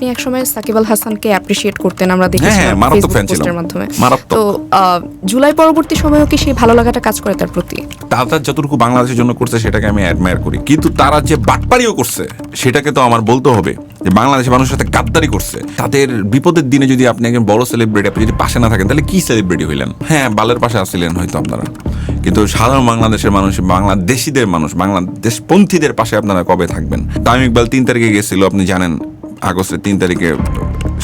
আপনি একসময় সাকিব আল হাসানকে অ্যাপ্রিশিয়েট করতেন, আমরা দেখেছি হ্যাঁ, মারাত্মক ফেসবুক fan ছিলাম। পোস্টের মাধ্যমে। মারাত্মক। তো জুলাই পরবর্তী সময়েও কি সেই ভালো লাগাটা কাজ করে তার প্রতি? তারা যতটুকু বাংলাদেশের জন্য করছে সেটাকে আমি অ্যাডমায়ার করি, কিন্তু তারা যে বাটপাড়িও করছে সেটাকে তো আমার বলতে হবে যে বাংলাদেশের মানুষের সাথে গাদ্দারি করছে। তাদের বিপদের দিনে যদি আপনি একজন বড় সেলিব্রিটি, আপনি যদি পাশে না থাকেন তাহলে কি সেলিব্রিটি হইলেন? হ্যাঁ, বালের পাশে আসছিলেন হয়তো আপনারা, কিন্তু সাধারণ বাংলাদেশের মানুষ, বাংলাদেশিদের মানুষ, বাংলাদেশপন্থীদের পাশে আপনারা কবে থাকবেন? তামিম ইকবাল 3 তারিখে গেছিল, আপনি জানেন, আগস্টের 3 তারিখে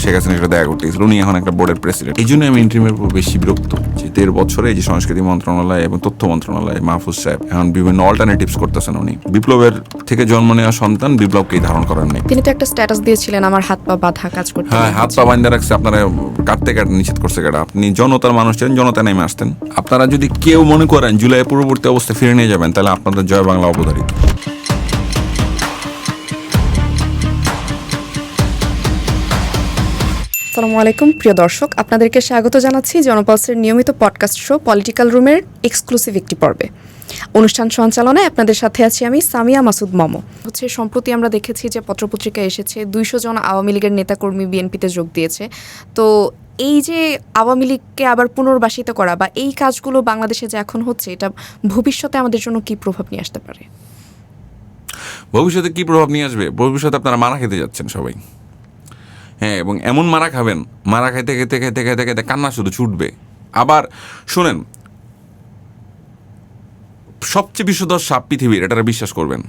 শেখ হাসিনার সাথে দেখা করতে গেছিল। উনি এখন একটা বোর্ডের প্রেসিডেন্ট। এই জন্য আমি ইন্টারিমের উপর বেশি বিরক্ত যে 13 বছরে এই যে সংস্কৃতি মন্ত্রণালয় এবং তথ্য মন্ত্রণালয়, মাহফুজ সাহেব এখন বিভিন্ন অল্টারনেটিভস করতেছেন। উনি বিপ্লবের থেকে জন্ম নেওয়া সন্তান, বিপ্লবকেই ধারণ করেন নাই। তিনি তো একটা স্ট্যাটাস দিয়েছিলেন, আমার হাত পা বাঁধা, কাজ করতে। হ্যাঁ, হাত পা বান্ধা রাখছে, আপনারা কাটতে নিষেধ করছে কেটা? আপনি জনতার মানুষ ছিলেন, জনতা নেমে আসতেন। আপনারা যদি কেউ মনে করেন জুলাই পূর্ববর্তী অবস্থায় ফিরে নিয়ে যাবেন, তাহলে আপনাদের জয় বাংলা অবধারিত। আসসালামু আলাইকুম প্রিয় দর্শক, আপনাদেরকে স্বাগত জানাচ্ছি জনপালসের নিয়মিত পডকাস্ট শো পলিটিক্যাল রুমের এক্সক্লুসিভ একটি পর্বে। অনুষ্ঠান সঞ্চালনায় আপনাদের সাথে আছি আমি সামিয়া মাসুদ মমো। সম্প্রতি আমরা দেখেছি যে পত্রপত্রিকা এসেছে 200 জন আওয়ামী লীগের নেতাকর্মী বিএনপিতে যোগ দিয়েছে। তো এই যে আওয়ামী লীগকে আবার পুনর্বাসিত করা বা এই কাজগুলো বাংলাদেশে যে এখন হচ্ছে, এটা ভবিষ্যতে আমাদের জন্য কি প্রভাব নিয়ে আসতে পারে? ভবিষ্যতে কি প্রভাব নিয়ে আসবে? ভবিষ্যতে আপনারা মারা খেতে যাচ্ছেন সবাই। হ্যাঁ, এবং এমন মারা খাবেন, মারা খাইতে খেতে খেতে খেতে খেতে কান্না শুধু ছুটবে। আবার শোনেন, সবচেয়ে বিষধর সাপ পৃথিবীর, এটা বিশ্বাস করবেন।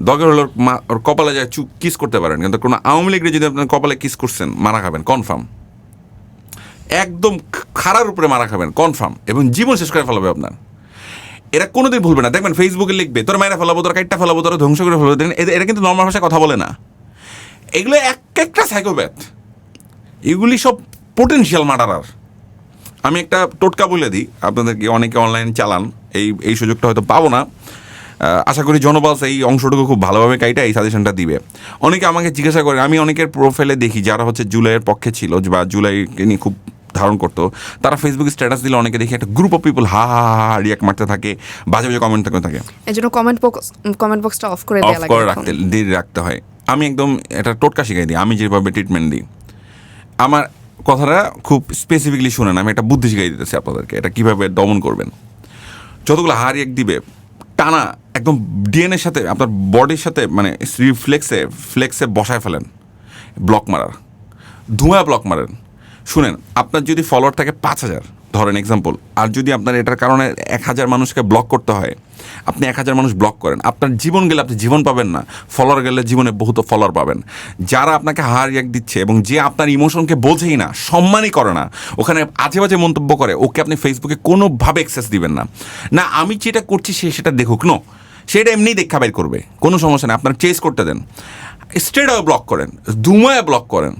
দরকার হলো ওর কপালে যায় কিস করতে পারেন, কিন্তু কোনো আওয়ামী লীগরে যদি আপনার কপালে কিস করছেন, মারা খাবেন কনফার্ম। একদম খাড়ার উপরে মারা খাবেন কনফার্ম, এবং জীবন শেষ করে ফেলাবে আপনার। এরা কোনোদিন ভুলবে না। দেখবেন ফেসবুকে লিখবে, তোর মায়েরা ফেলাবো, তোর কাইটটা ফেলাবো, তোর ধ্বংস করে ফেলাবো। এরা কিন্তু নর্মাল ভাষায় কথা বলে না। এগুলো একটা সাইকোপ্যাথ, এগুলি সব পোটেনশিয়াল মার্ডারার। আমি একটা টোটকা বলে দিই আপনাদেরকে, অনেকে অনলাইন চালান, এই সুযোগটা হয়তো পাবো না। আশা করি জনপালস এই অংশটুকু খুব ভালোভাবে কাইটা এই সাজেশনটা দিবে। অনেকে আমাকে জিজ্ঞাসা করে, আমি অনেকের প্রোফাইলে দেখি যারা হচ্ছে জুলাইয়ের পক্ষে ছিল বা জুলাইকে নিয়ে খুব ধারণ করতো, তারা ফেসবুকে স্ট্যাটাস দিলে অনেকে দেখি একটা group of people ha ha ha ha react মারতে থাকে, বাজে বাজে কমেন্ট করতে থাকে। এই জন্য কমেন্ট বক্সটা অফ করে দেওয়া লাগে, রাখতে হয়। আমি একদম এটা টোটকা শিখাই দিই, আমি যেভাবে ট্রিটমেন্ট দিই। আমার কথাটা খুব স্পেসিফিকলি শুনেন, আমি একটা বুদ্ধি শিখাই দিতেছি আপনাদেরকে, এটা কীভাবে দমন করবেন। যতগুলো হার এক দিবে টানা একদম ডিএনএর সাথে আপনার বডির সাথে, মানে ফ্লেক্সে বসায় ফেলেন, ব্লক মারার, ধোঁয়া ব্লক মারেন। শুনেন, আপনার যদি ফলোয়ার থাকে 5000 ধরেন এক্সাম্পল, আর যদি আপনার এটার কারণে 1000 মানুষকে ব্লক করতে হয়, আপনি 1000 মানুষ ব্লক করেন। আপনার জীবন গেলে আপনি জীবন পাবেন না, ফলোয়ার গেলে জীবনে বহুত ফলোয়ার পাবেন। যারা আপনাকে হার রিয়াক্ট দিচ্ছে এবং যে আপনার ইমোশনকে বোঝেই না, সম্মানই করে না, ওখানে আজে বাজে মন্তব্য করে, ওকে আপনি ফেসবুকে কোনোভাবে অ্যাক্সেস দিবেন না। না আমি যেটা করছি সে সেটা দেখুক, নো, সেটা এমনিই দেখা বের করবে, কোনো সমস্যা নেই, আপনার চেস করতে দেন। স্ট্রেট আওয়ে ব্লক করেন, ধুমায় ব্লক করেন,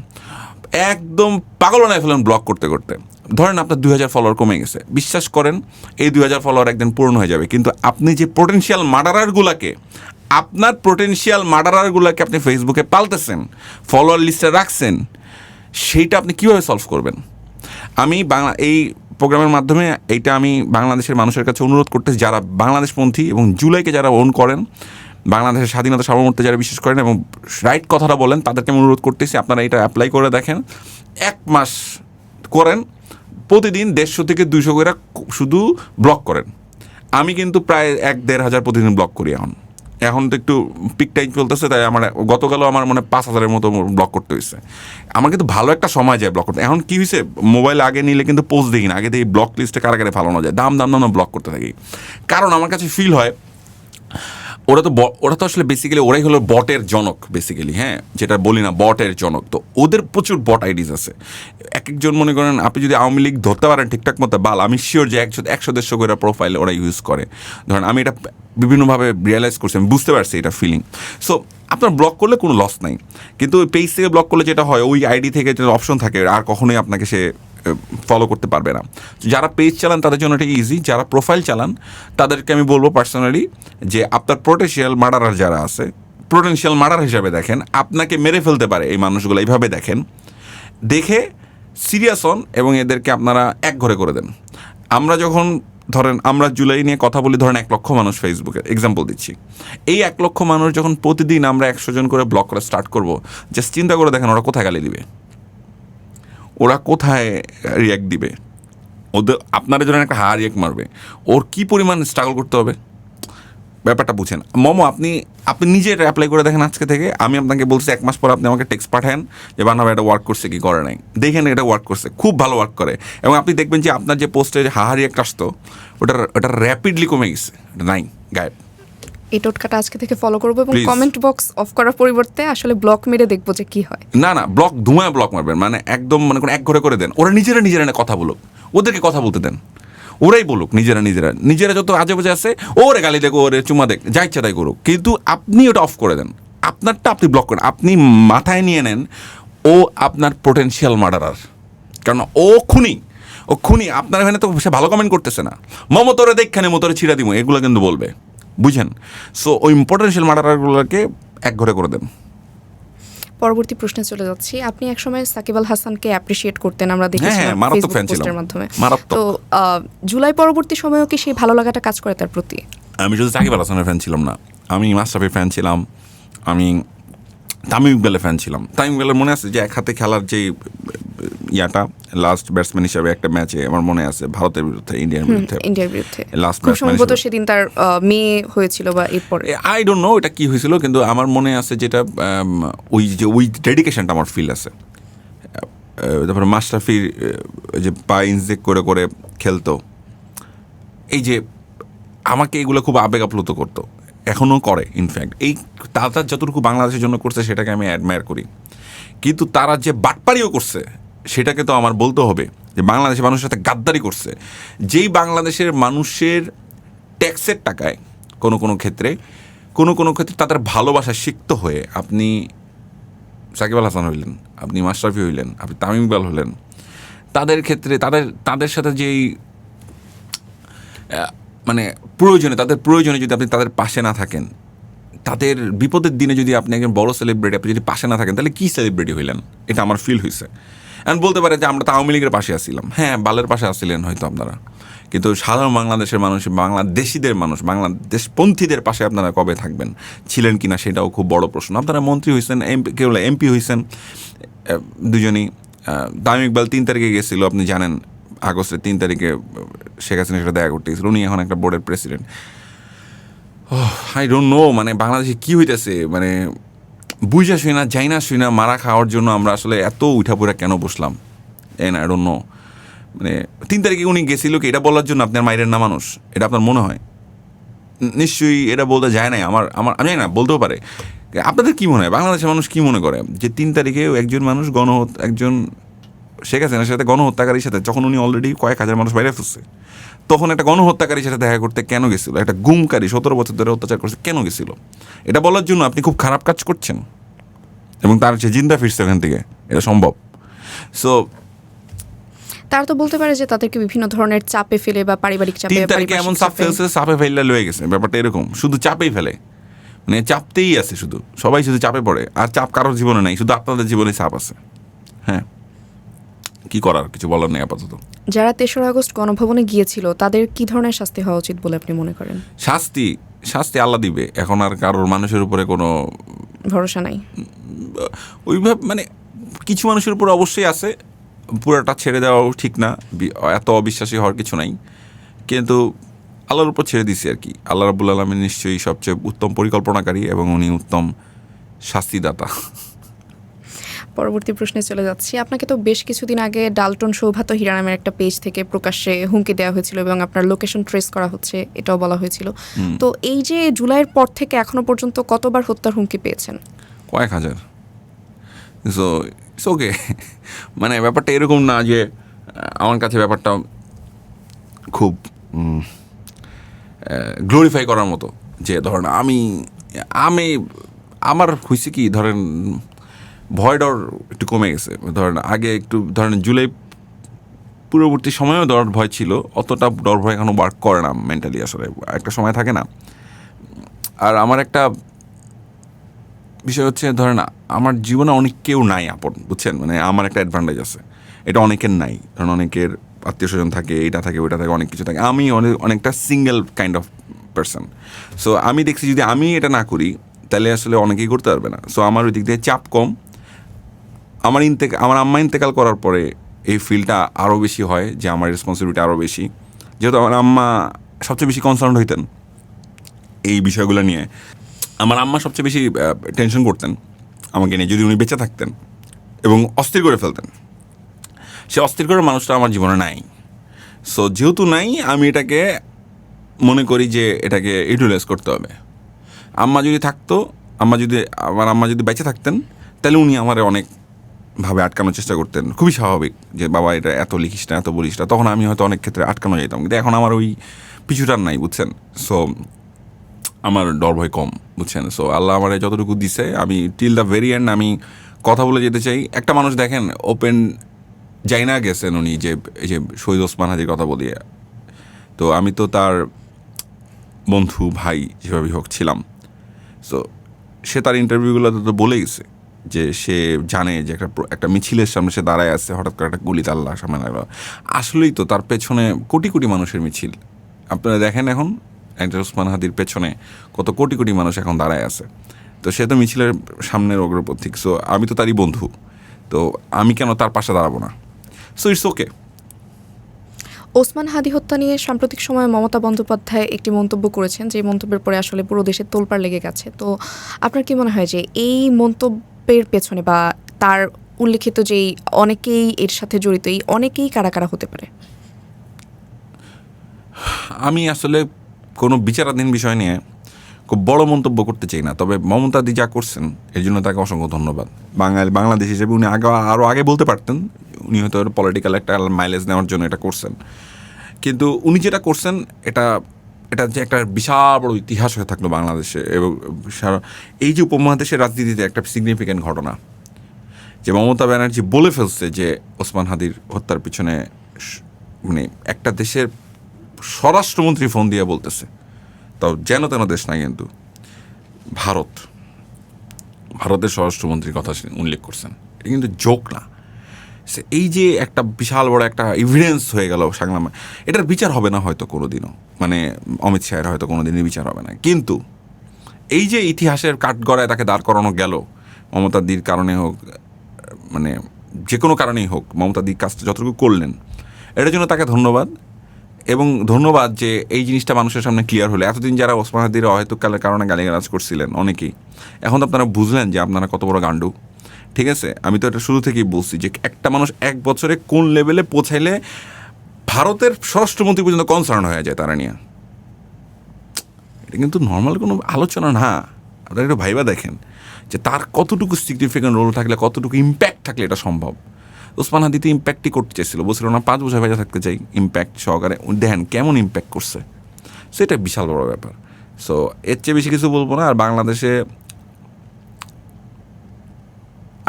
একদম পাগল বানায় ফেলেন ব্লক করতে করতে। ধরেন আপনার 2000 ফলোয়ার কমে গেছে, বিশ্বাস করেন এই 2000 ফলোয়ার একদিন পূর্ণ হয়ে যাবে, কিন্তু আপনি যে পোটেনশিয়াল মার্ডারারগুলোকে আপনি ফেসবুকে পালতেছেন, ফলোয়ার লিস্টে রাখছেন, সেইটা আপনি কীভাবে সলভ করবেন? আমি এই প্রোগ্রামের মাধ্যমে এইটা আমি বাংলাদেশের মানুষের কাছে অনুরোধ করতেছি, যারা বাংলাদেশপন্থী এবং জুলাইকে যারা ওন করেন, বাংলাদেশের স্বাধীনতা সার্বভৌমত্বে যারা বিশ্বাস করেন এবং রাইট কথাটা বলেন, তাদেরকে আমি অনুরোধ করতেছি আপনারা এটা অ্যাপ্লাই করে দেখেন। 1 মাস করেন, প্রতিদিন 150 থেকে 200 করে শুধু ব্লক করেন। আমি কিন্তু প্রায় 1-1.5 হাজার প্রতিদিন ব্লক করি। এখন তো একটু পিক টাইম চলতেছে, তাই আমার গতকালও আমার মনে 5000-এর মতো ব্লক করতে হয়েছে। আমার কিন্তু ভালো একটা সময় যায় ব্লক করতে। এখন কি হয়েছে, মোবাইল আগে নিলে কিন্তু পোস্ট দেখি না, আগে দেখি ব্লক লিস্টে কারাগারে ফালানো যায়, দাম ব্লক করতে থাকি। কারণ আমার কাছে ফিল হয় ওরা তো আসলে বেসিক্যালি ওরাই হলো বটের জনক বেসিক্যালি, হ্যাঁ, যেটা বলি না, বটের জনক। তো ওদের প্রচুর বট আইডিজ আছে। একজন মনে করেন আপনি যদি আওয়ামী লীগ ধরতে পারেন ঠিকঠাক মতো, আমি শিওর যে 100-150 করে প্রোফাইল ওরা ইউজ করে। ধরেন আমি এটা বিভিন্নভাবে রিয়েলাইজ করছি, আমি বুঝতে পারছি এটা ফিলিং। সো আপনার ব্লক করলে কোনো লস নাই, কিন্তু ওই পেজ থেকে ব্লক করলে যেটা হয়, ওই আইডি থেকে যে অপশন থাকে আর কখনোই আপনাকে সে ফলো করতে পারবে না। যারা পেজ চালান তাদের জন্য এটা ইজি, যারা প্রোফাইল চালান তাদেরকে আমি বলবো পার্সোনালি যে আপনার পোটেনশিয়াল মার্ডারার যারা আছে, পোটেনশিয়াল মার্ডার হিসাবে দেখেন, আপনাকে মেরে ফেলতে পারে এই মানুষগুলো, এইভাবে দেখেন, দেখে সিরিয়াস হন এবং এদেরকে আপনারা এক ঘরে করে দেন। আমরা যখন ধরেন আমরা জুলাই নিয়ে কথা বলি, ধরেন 1 লক্ষ মানুষ ফেসবুকে, এক্সাম্পল দিচ্ছি। এই 1 লক্ষ মানুষ যখন প্রতিদিন আমরা 100 জন করে ব্লক করা স্টার্ট করব, জাস্ট চিন্তা করে দেখেন ওরা কোথায় গালি দিবে, ওরা কোথায় রিয়াক্ট দিবে, ওদের আপনারা যখন একটা রিয়াক্ট মারবে, ওর কী পরিমাণ স্ট্রাগল করতে হবে, ব্যাপারটা বুঝেন। মোমো আপনি নিজে এটা অ্যাপ্লাই করে দেখেন আজকে থেকে। আমি আপনাকে বলছি 1 মাস পর আপনি আমাকে টেক্সট পাঠান যে বানাবে এটা ওয়ার্ক করছে কি করে নাই, দেখেন এটা ওয়ার্ক করছে, খুব ভালো ওয়ার্ক করে। এবং আপনি দেখবেন যে আপনার যে পোস্টে হাহারি একটা আসতো ওটা র্যাপিডলি কমে গেছে, এটা নাই, গায়েব। এই টোটকাটা আজকে থেকে ফলো করবো এবং Please. কমেন্ট বক্স অফ করার পরিবর্তে আসলে ব্লক মেরে দেখবো যে কি হয়। না ব্লক ধুমায় ব্লক মারবেন, মানে একদম মনে করেন এক ঘরে করে দেন। ওরা নিজেরা না কথা বলুক, ওদেরকে কথা বলতে দেন, ওরাই বলুক নিজেরা যত আজে বাজে আছে, ওরে গালি দেখ, ওরে চুমা দেখ, যা ইচ্ছা তাই করুক, কিন্তু আপনি ওটা অফ করে দেন। আপনারটা আপনি ব্লক করেন, আপনি মাথায় নিয়ে নেন ও আপনার পোটেনশিয়াল মার্ডারার, কারণ ও খুনি আপনার এখানে তো সে ভালো কমেন্ট করতেছে না, মমতরে দেখখানে মতরে ছিঁড়া দিব, এগুলো কিন্তু বলবে, বুঝেন। সো ওই পোটেনশিয়াল মার্ডারারগুলোকে এক ঘরে করে দেন। পরবর্তী প্রশ্নে চলে যাচ্ছি। আপনি একসময় সাকিব আল হাসানকে অ্যাপ্রিশিয়েট করতেন, আমরা দেখেছিলাম মারাত্মক ফেসবুক ফ্যান ছিলাম, পোস্টের মাধ্যমে। মারাত্মক। তো জুলাই পরবর্তী সময়েও কি সেই ভালো লাগাটা কাজ করে তার প্রতি? আমি শুধু সাকিব আল হাসানের ফ্যান ছিলাম না, আমি মাশরাফির ফ্যান ছিলাম, আমি তামিম ইকবালের ফ্যান ছিলাম। তামিম ইকবালের মনে আছে যে এক হাতে খেলার যে ইয়াটা, লাস্ট ব্যাটসম্যান হিসাবে একটা ম্যাচে আমার মনে আছে ভারতের বিরুদ্ধে, ইন্ডিয়ার বিরুদ্ধে লাস্ট খুব সম্ভবত সেদিন তার মেয়ে হয়েছিল বা এরপরে আই ডোন্ট নো এটা কি হয়েছিল, কিন্তু আমার মনে আছে যেটা ওই ডেডিকেশনটা আমার ফিল আছে। তারপরে মাশরাফির যে পা ইনজেক্ট করে খেলতো, এই যে আমাকে এগুলো খুব আবেগ আপ্লুত করতো, এখনও করে। ইনফ্যাক্ট এই তারা যতটুকু বাংলাদেশের জন্য করছে সেটাকে আমি অ্যাডমায়ার করি, কিন্তু তারা যে বাটপাড়িও করছে সেটাকে তো আমার বলতে হবে যে বাংলাদেশের মানুষের সাথে গাদ্দারি করছে। যেই বাংলাদেশের মানুষের ট্যাক্সের টাকায় কোনো ক্ষেত্রে তাদের ভালোবাসা সিক্ত হয়ে আপনি সাকিব আল হাসান হইলেন, আপনি মাশরাফি হইলেন, আপনি তামিম ইকবাল হলেন, তাদের ক্ষেত্রে তাদের সাথে যেই মানে তাদের প্রয়োজনে যদি আপনি তাদের পাশে না থাকেন, তাদের বিপদের দিনে যদি আপনি একজন বড় সেলিব্রিটি আপনি যদি পাশে না থাকেন, তাহলে কী সেলিব্রিটি হইলেন? এটা আমার ফিল হয়েছে। এখন বলতে পারে যে আমরা তো আওয়ামী লীগের পাশে আসছিলাম, হ্যাঁ বালের পাশে আসছিলেন হয়তো আপনারা, কিন্তু সাধারণ বাংলাদেশের মানুষ, বাংলাদেশিদের মানুষ, বাংলাদেশপন্থীদের পাশে আপনারা কবে থাকবেন, ছিলেন কিনা সেটাও খুব বড় প্রশ্ন। আপনারা মন্ত্রী হয়েছেন, এমপি হয়েছেন দুজনই। তামিম ইকবাল 3 তারিখে গেছিল, আপনি জানেন, আগস্টের 3 তারিখে শেখ হাসিনার সাথে দেখা করতে গেছিল, উনি এখন একটা বোর্ডের প্রেসিডেন্ট। আই ডোন্ট নো মানে বাংলাদেশে কী হইতেছে, মানে বুঝা শুই না মারা খাওয়ার জন্য আমরা আসলে এত উঠাপুরা কেন বসলাম, আই ডোন্ট নো। মানে 3 তারিখে উনি গেছিল কি এটা বলার জন্য আপনার মায়ের না মানুষ, এটা আপনার মনে হয়? নিশ্চয়ই এটা বলতে যায় নাই, আমি জানি না, বলতেও পারে। আপনাদের কী মনে হয়, বাংলাদেশের মানুষ কী মনে করে যে 3 তারিখে একজন মানুষ একজন শেখ হাসিনার সাথে গণহত্যাকারীর সাথে, যখন উনি অলরেডি কয়েক হাজার মানুষ বাইরে ফুসছে, তখন একটা গণহত্যাকারীর সাথে দেখা করতে কেন গেছিল? একটা গুমকারী 17 বছর ধরে অত্যাচার করছে, কেন গেছিল? এটা বলার জন্য আপনি খুব খারাপ কাজ করছেন এবং তার সে জিন্দা ফিরছে ওখান থেকে, এটা সম্ভব। সো তারা তো বলতে পারে যে তাদেরকে বিভিন্ন ধরনের চাপে ফেলে বা পারিবারিক চাপে, 3 তারিখে এমন চাপ ফেলছে, চাপে ফেললে লয়ে গেছে, ব্যাপারটা এরকম, শুধু চাপেই ফেলে, মানে চাপতেই আছে শুধু, সবাই শুধু চাপে পড়ে, আর চাপ কারোর জীবনে নাই, শুধু আপনাদের জীবনে চাপ আছে। হ্যাঁ, কি করার, কিছু বলার নেই আপাতত। যারা 3রা আগস্ট গণভবনে গিয়েছিল তাদের কি ধরনের শাস্তি হওয়া উচিত বলে আপনি মনে করেন? শাস্তি আল্লাহ দিবে, এখন আর কারোর মানুষের উপরে কোনো ভরসা নাই ওইভাবে, মানে কিছু মানুষের উপর অবশ্যই আছে, পুরোটা ছেড়ে দেওয়াও ঠিক না, এত অবিশ্বাসী হওয়ার কিছু নাই, কিন্তু আল্লাহর উপর ছেড়ে দিছি আর কি। আল্লাহ রাব্বুল আলামিন নিশ্চয়ই সবচেয়ে উত্তম পরিকল্পনাকারী এবং উনি উত্তম শাস্তিদাতা। পরবর্তী প্রশ্নে চলে যাচ্ছি। আপনাকে তো বেশ কিছুদিন আগে ডালটন সৌভাত হীরা নামের একটা পেজ থেকে প্রকাশ্যে হুমকি দেওয়া হয়েছিল এবং আপনার লোকেশন ট্রেস করা হচ্ছে, এটাও বলা হয়েছিল। তো এই যে জুলাইয়ের পর থেকে এখনো পর্যন্ত কতবার হত্যার হুমকি পেয়েছেন? কয়েক হাজার। সো ইটস ওকে, মানে ব্যাপারটা এরকম না যে আমার কাছে ব্যাপারটা খুব গ্লোরিফাই করার মতো, যে ধরেন আমি আমার হয়েছে কি, ধরেন ভয় ডর একটু কমে গেছে। ধরেন আগে একটু, ধরেন জুলাই পূর্ববর্তী সময়েও ডর ভয় ছিল, অতটা ডর ভয় এখনও ওয়ার্ক করে না মেন্টালি, আসলে একটা সময় থাকে না। আর আমার একটা বিষয় হচ্ছে, ধরেন আমার জীবনে অনেক কেউ নাই আপন, বুঝছেন, মানে আমার একটা অ্যাডভান্টেজ আছে, এটা অনেকের নাই। ধরেন অনেকের আত্মীয় স্বজন থাকে, এইটা থাকে ওইটা থাকে, অনেক কিছু থাকে। আমি অনেকটা single kind of person. So আমি দেখছি যদি আমি এটা না করি তাহলে আসলে অনেকেই করতে পারবে না। সো আমার ওই দিক দিয়ে চাপ কম। আমার আম্মা ইন্তেকাল করার পরে এই ফিলটা আরও বেশি হয় যে আমার রেসপন্সিবিলিটি আরও বেশি, যেহেতু আমার আম্মা সবচেয়ে বেশি কনসার্ন হইতেন এই বিষয়গুলো নিয়ে। আমার আম্মা সবচেয়ে বেশি টেনশন করতেন আমাকে নিয়ে যদি উনি বেঁচে থাকতেন, এবং অস্থির করে ফেলতেন। সে অস্থির করার মানুষটা আমার জীবনে নাই। সো যেহেতু নাই, আমি এটাকে মনে করি যে এটাকে ইউটিলাইজ করতে হবে। আম্মা যদি থাকতো, আমার আম্মা যদি বেঁচে থাকতেন, তাহলে উনি আমার অনেকভাবে আটকানোর চেষ্টা করতেন। খুবই স্বাভাবিক যে বাবা এটা এত লিখিস না, এত বলিস না। তখন আমি হয়তো অনেক ক্ষেত্রে আটকানো যেতাম, কিন্তু এখন আমার ওই পিছুটার নাই, বুঝছেন। সো আমার ডর ভয় কম, বুঝছেন। সো আল্লাহ আমার যতটুকু দিছে, আমি টিল দ্য ভেরি এন্ড আমি কথা বলে যেতে চাই। একটা মানুষ দেখেন ওপেন যাই না গেছেন উনি, যে এই যে শহীদ ওসমান হাদির কথা বলি, তো আমি তো তার বন্ধু ভাই যেভাবেই হোক ছিলাম। সো সে তার ইন্টারভিউগুলোতে তো বলে গেছে যে সে জানে যে একটা মিছিলের সামনে সে দাঁড়ায় আছে, হঠাৎ করে একটা গুলি তাল্লা সামনে লাগলো। আসলেই তো তার পেছনে কোটি কোটি মানুষের মিছিল। আপনারা দেখেন এখন একটা ওসমান হাদির পেছনে কত কোটি কোটি মানুষ এখন দাঁড়ায় আছে। তো সে তো মিছিলের সামনের অগ্রপথিক। সো আমি তো তারই বন্ধু, তো আমি কেন তার পাশে দাঁড়াবো না? So it's okay. Osman Hadi হত্যা নিয়ে সাম্প্রতিক সময়ে মমতা বন্দ্যোপাধ্যায় একটি মন্তব্য করেছেন, যে মন্তব্যের পরে আসলে পুরো দেশে তোলপাড় লেগে গেছে। তো আপনার কি মনে হয় যে এই মন্তব্যের পেছনে বা তার উল্লেখিত যেই অনেকেই এর সাথে জড়িত, এই অনেকেই কারা কারা হতে পারে? আমি আসলে কোনো বিচারাধীন বিষয় নিয়ে খুব বড় মন্তব্য করতে চাই না, তবে মমতাদি যা করছেন এর জন্য তাকে অসংখ্য ধন্যবাদ। বাংলাদেশ হিসেবে উনি আরও আগে বলতে পারতেন, উনি হয়তো পলিটিক্যাল একটা মাইলেজ নেওয়ার জন্য এটা করছেন। কিন্তু উনি যেটা করছেন এটা যে একটা বিশাল বড় ইতিহাস হয়ে থাকলো বাংলাদেশে, এবং এই যে উপমহাদেশের রাজনীতিতে একটা সিগনিফিক্যান্ট ঘটনা যে মমতা ব্যানার্জি বলে ফেলছে যে ওসমান হাদির হত্যার পিছনে মানে একটা দেশের স্বরাষ্ট্রমন্ত্রী ফোন দিয়ে বলতেছে, তাও যেন তেন দেশ না, কিন্তু ভারতের স্বরাষ্ট্রমন্ত্রীর কথা উল্লেখ করছেন। এটা কিন্তু জোক না। এই যে একটা বিশাল বড় একটা এভিডেন্স হয়ে গেল সাংলামে, এটার বিচার হবে না হয়তো কোনোদিনও, মানে অমিত শাহের হয়তো কোনোদিনই বিচার হবে না। কিন্তু এই যে ইতিহাসের কাঠগড়ায় তাকে দাঁড় করানো গেল মমতাদির কারণে হোক, মানে যে কোনো কারণেই হোক, মমতাদির কাজটা যতটুকু করলেন এটার জন্য তাকে ধন্যবাদ। এবং ধন্যবাদ যে এই জিনিসটা মানুষের সামনে ক্লিয়ার হলো। এতদিন যারা ওসমান হাদির অহেতুকালের কারণে গালিগালাজ করছিলেন অনেকেই, এখন তো আপনারা বুঝলেন যে আপনারা কত বড় গান্ডু। ঠিক আছে, আমি তো এটা শুরু থেকেই বলছি যে একটা মানুষ এক বছরে কোন লেভেলে পৌঁছাইলে ভারতের স্বরাষ্ট্রমন্ত্রী পর্যন্ত কনসার্ন হয়ে যায় তারা নিয়ে। এটা কিন্তু নর্মাল কোনো আলোচনা না। আপনারা একটু ভাইবা দেখেন যে তার কতটুকু সিগনিফিক্যান্ট রোল থাকলে, কতটুকু ইম্প্যাক্ট থাকলে এটা সম্ভব। ওসমান হাদিতে ইম্প্যাক্টই করতে চেয়েছিল, বলছিল না 5 বছর ভেজা থাকতে চাই, ইম্প্যাক্ট সহকারে। দেখেন কেমন ইম্প্যাক্ট করছে, সেটা বিশাল বড় ব্যাপার। সো এর চেয়ে বেশি কিছু বলবো না। আর বাংলাদেশে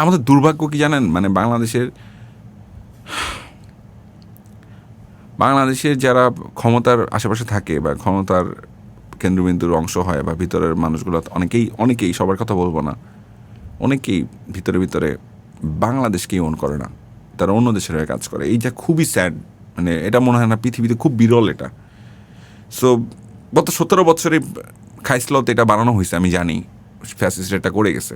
আমাদের দুর্ভাগ্য কি জানেন, মানে বাংলাদেশের যারা ক্ষমতার আশেপাশে থাকে বা ক্ষমতার কেন্দ্রবিন্দুর অংশ হয় বা ভিতরের মানুষগুলো, অনেকেই সবার কথা বলবো না, অনেকেই ভিতরে বাংলাদেশকেই ওন করে না, তারা অন্য দেশের হয়ে কাজ করে। এইটা খুবই স্যাড, মানে এটা মনে হয় না পৃথিবীতে খুব বিরল এটা। সো গত 17 বছরে খাইসলাতে এটা বানানো হয়েছে, আমি জানি ফ্যাসিস্ট এটা করে গেছে।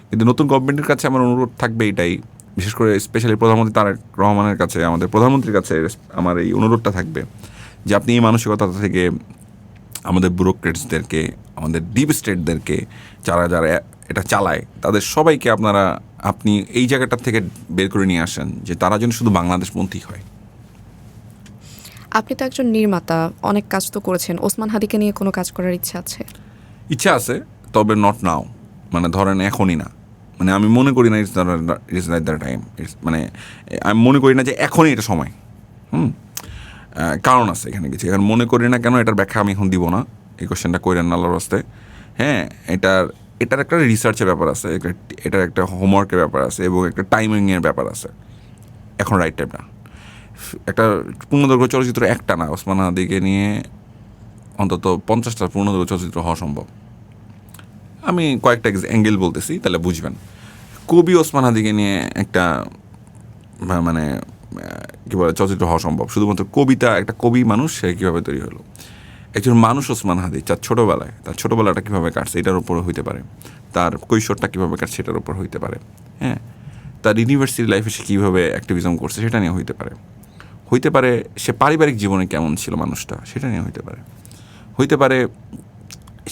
কিন্তু নতুন গভর্নমেন্টের কাছে আমার অনুরোধ থাকবে এটাই, বিশেষ করে স্পেশালি প্রধানমন্ত্রী তারেক রহমানের কাছে, আমাদের প্রধানমন্ত্রীর কাছে আমার এই অনুরোধটা থাকবে যে আপনি এই মানসিকতা থেকে আমাদের ব্যুরোক্রেটসদেরকে, আমাদের ডিপ স্টেটদেরকে, যারা এটা চালায়, তাদের সবাইকে আপনি এই জায়গাটা থেকে বের করে নিয়ে আসেন যে তারা যেন শুধু বাংলাদেশপন্থী হয়। আপনি তো একজন নির্মাতা, অনেক কাজ তো করেছেন। ওসমান হাদিকে নিয়ে কোনো কাজ করার ইচ্ছা আছে? ইচ্ছা আছে, তবে নট নাও, মানে ধরেন এখনই না। মানে আমি মনে করি না ইটস রাইট দ্য টাইম, মানে আমি মনে করি না যে এখনই এটা সময়। কারণ আছে এখানে কিছু, এখন মনে করি না কেন, এটার ব্যাখ্যা আমি এখন দিব না। এই কোশ্চেনটা করেন না আল্লাহর রাস্তায়। হ্যাঁ, এটার একটা রিসার্চের ব্যাপার আছে, এটার একটা হোমওয়ার্কের ব্যাপার আছে, এবং একটা টাইমিংয়ের ব্যাপার আছে। এখন রাইট টাইম না। একটা পূর্ণদৈর্ঘ্য চলচ্চিত্র একটা না, ওসমান হাদিকে নিয়ে অন্তত 50টা পূর্ণদৈর্ঘ্য চলচ্চিত্র হওয়া সম্ভব। আমি কয়েকটা অ্যাঙ্গেল বলতেছি, তাহলে বুঝবেন। কবি ওসমান হাদিকে নিয়ে একটা মানে কী বলে চলচ্চিত্র হওয়া সম্ভব, শুধুমাত্র কবিতা, একটা কবি মানুষ সে কীভাবে তৈরি হলো, একজন মানুষ ওসমান হাদি তার ছোটোবেলাটা কীভাবে কাটছে এটার উপর হইতে পারে, তার কৈশোরটা কীভাবে কাটছে সেটার উপর হইতে পারে, হ্যাঁ, তার ইউনিভার্সিটি লাইফে সে কীভাবে অ্যাক্টিভিজম করছে সেটা নিয়ে হইতে পারে, সে পারিবারিক জীবনে কেমন ছিল মানুষটা সেটা নিয়ে হইতে পারে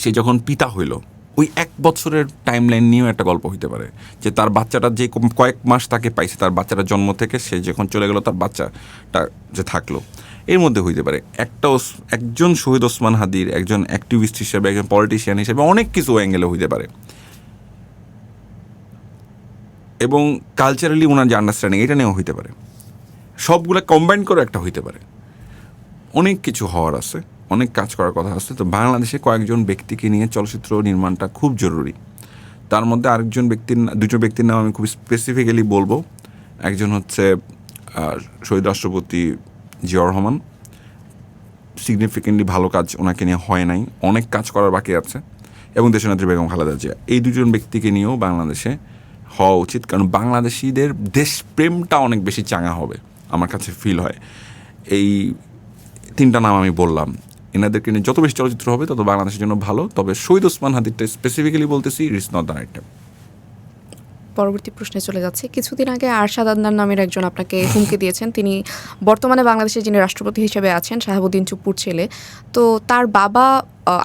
সে যখন পিতা হইল ওই 1 বছরের টাইম লাইন নিয়েও একটা গল্প হইতে পারে, যে তার বাচ্চাটা যে কয়েক মাস তাকে পাইছে, তার বাচ্চাটার জন্ম থেকে সে যখন চলে গেল তার বাচ্চাটা যে থাকলো, এর মধ্যে হইতে পারে একজন শহীদ ওসমান হাদির একজন অ্যাক্টিভিস্ট হিসেবে, একজন পলিটিশিয়ান হিসেবে অনেক কিছু অ্যাঙ্গেলে হইতে পারে, এবং কালচারালি ওনার যে আন্ডারস্ট্যান্ডিং এটা নিয়েও হইতে পারে, সবগুলো কম্বাইন করে একটা হইতে পারে। অনেক কিছু হওয়ার আছে, অনেক কাজ করার কথা আছে। তো বাংলাদেশে কয়েকজন ব্যক্তিকে নিয়ে চলচ্চিত্র নির্মাণটা খুব জরুরি। তার মধ্যে দুটো ব্যক্তির নাম আমি খুব স্পেসিফিক্যালি বলবো। একজন হচ্ছে শহীদ রাষ্ট্রপতি জিয়াউর রহমান, সিগনিফিকেন্টলি ভালো কাজ ওনাকে নিয়ে হয় নাই, অনেক কাজ করার বাকি আছে, এবং দেশনেত্রী বেগম খালেদা জিয়া। এই দুজন ব্যক্তিকে নিয়েও বাংলাদেশে হওয়া উচিত, কারণ বাংলাদেশিদের দেশপ্রেমটা অনেক বেশি চাঙা হবে আমার কাছে ফিল হয়। এই 3টা নাম আমি বললাম, এনাদেরকে নিয়ে যত বেশি চলচ্চিত্র হবে তত বাংলাদেশের জন্য ভালো। তবে শহীদ ওসমান হাদিরটা স্পেসিফিক্যালি বলতেছি, it's not the right time. পরবর্তী প্রশ্নে চলে যাচ্ছে। কিছুদিন আগে আরশাদ আদনান নামের একজন আপনাকে হুমকি দিয়েছেন। তিনি বর্তমানে বাংলাদেশের যিনি রাষ্ট্রপতি হিসেবে আছেন, শাহাবুদ্দিন চুপ্পুর ছেলে। তো তার বাবা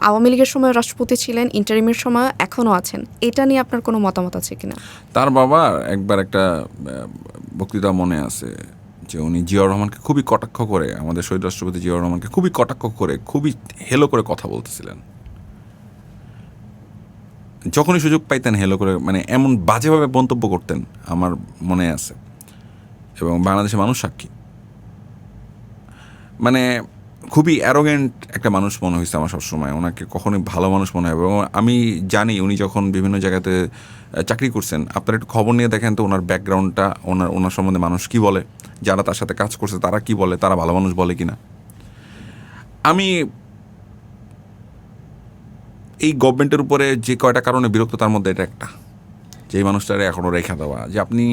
আওয়ামী লীগের সময় রাষ্ট্রপতি ছিলেন, ইন্টারিমের সময় এখনও আছেন। এটা নিয়ে আপনার কোনো মতামত আছে কিনা? তার বাবার একবার একটা বক্তৃতা মনে আছে যে উনি জিয়াউর রহমানকে খুবই কটাক্ষ করে, আমাদের শহীদ রাষ্ট্রপতি জিয়াউর রহমানকে খুবই কটাক্ষ করে, খুবই হেলো করে কথা বলতেছিলেন। যখনই সুযোগ পাইতেন হেলো করে, মানে এমন বাজেভাবে মন্তব্য করতেন আমার মনে আছে, এবং বাংলাদেশের মানুষ সাক্ষী। মানে খুবই অ্যারোগেন্ট একটা মানুষ মনে হয়েছে আমার সবসময়, ওনাকে কখনোই ভালো মানুষ মনে হয়। এবং আমি জানি উনি যখন বিভিন্ন জায়গাতে চাকরি করছেন, আপনারা একটু খবর নিয়ে দেখেন তো ওনার ব্যাকগ্রাউন্ডটা, ওনার সম্বন্ধে মানুষ কি বলে, যারা তার সাথে কাজ করছে তারা কি বলে, তারা ভালো মানুষ বলে কিনা। আমি এই গভর্নমেন্টের উপরে যে কয়টা কারণে বিরক্ত, তার মধ্যে এটা একটা, যে এই মানুষটারে এখনও রেখে দেওয়া, যে আপনি